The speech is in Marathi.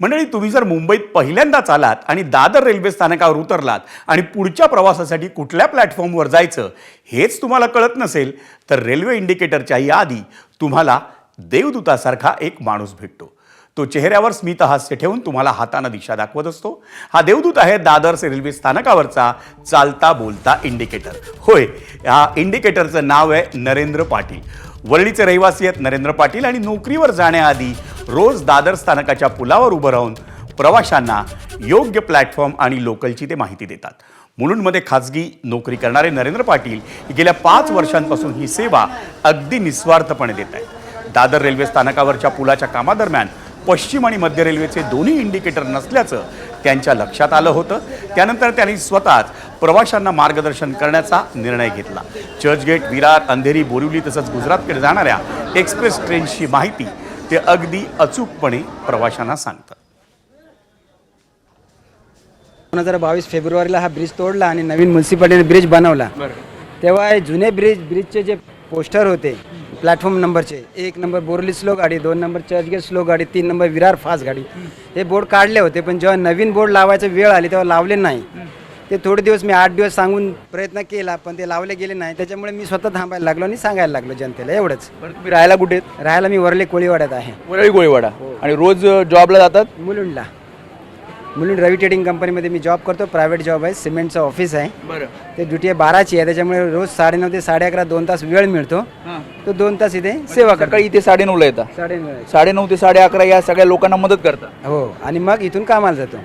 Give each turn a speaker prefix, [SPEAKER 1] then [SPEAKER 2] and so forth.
[SPEAKER 1] मंडळी, तुम्ही जर मुंबईत पहिल्यांदाच आलात आणि दादर रेल्वे स्थानकावर उतरलात आणि पुढच्या प्रवासासाठी कुठल्या प्लॅटफॉर्मवर जायचं हेच तुम्हाला कळत नसेल तर रेल्वे इंडिकेटरच्या याआधी तुम्हाला देवदूतासारखा एक माणूस भेटतो. तो चेहऱ्यावर स्मित हास्य ठेवून तुम्हाला हाताने दिशा दाखवत असतो. हा देवदूत आहे दादर रेल्वे स्थानकावरचा चालता बोलता इंडिकेटर. होय, या इंडिकेटरचं नाव आहे नरेंद्र पाटील. वरळीचे रहिवासी आहेत नरेंद्र पाटील आणि नोकरीवर जाण्याआधी रोज दादर स्थानकाच्या पुलावर उभं राहून प्रवाशांना योग्य प्लॅटफॉर्म आणि लोकलची ते माहिती देतात. मुलुंडमध्ये खाजगी नोकरी करणारे नरेंद्र पाटील गेल्या 5 वर्षांपासून ही सेवा अगदी निस्वार्थपणे देत आहेत. दादर रेल्वे स्थानकावरच्या पुलाच्या कामादरम्यान पश्चिम आणि मध्य रेल्वेचे दोन्ही इंडिकेटर नसल्याचं त्यांच्या लक्षात आलं होतं. त्यानंतर त्यांनी स्वतःच प्रवाशांना मार्गदर्शन करण्याचा निर्णय घेतला. चर्चगेट, विरार, अंधेरी, बोरिवली तसंच गुजरातकडे जाणाऱ्या एक्सप्रेस ट्रेन्सची माहिती ते अगदी अचूकपणे प्रवाशांना सांगतात.
[SPEAKER 2] 2022 फेब्रुवारीला हा ब्रिज तोडला आणि नवीन म्युन्सिपालिटीने ब्रिज बनवला. तेव्हा हे जुने ब्रिजचे जे पोस्टर होते प्लॅटफॉर्म नंबरचे, 1 नंबर बोरली स्लो गाडी, 2 नंबर चर्चगेट स्लो गाडी, 3 नंबर विरार फास्ट गाडी, हे बोर्ड काढले होते. पण जेव्हा नवीन बोर्ड लावायचा वेळ आली तेव्हा लावले नाही. ते थोडे दिवस मी 8 दिवस सांगून प्रयत्न केला पण ते लावले गेले नाही. त्याच्यामुळे मी स्वतः थांबायला लागलो आणि सांगायला लागलो जनतेला. एवढंच.
[SPEAKER 3] तुम्ही राहायला कुठे?
[SPEAKER 2] राहायला मी वरले कोळीवाड्यात आहे.
[SPEAKER 3] वरळी कोळीवाडा. आणि रोज जॉबला जातात?
[SPEAKER 2] मुलुंडला. मुलुंड रवी ट्रेडिंग कंपनीमध्ये मी जॉब करतो. प्रायव्हेट जॉब आहे. सिमेंटचं ऑफिस आहे.
[SPEAKER 3] बरं.
[SPEAKER 2] ते ड्युटी आहे 12ची आहे. त्याच्यामुळे रोज 9:30 ते 11:30 2 तास वेळ मिळतो. तो 2 तास इथे सेवा करतो.
[SPEAKER 3] सकाळी इथे 9:30ला येतात.
[SPEAKER 2] 9:30
[SPEAKER 3] 9:30 ते 11:30 या सगळ्या लोकांना मदत करतात.
[SPEAKER 2] हो, आणि मग इथून कामाला जातो.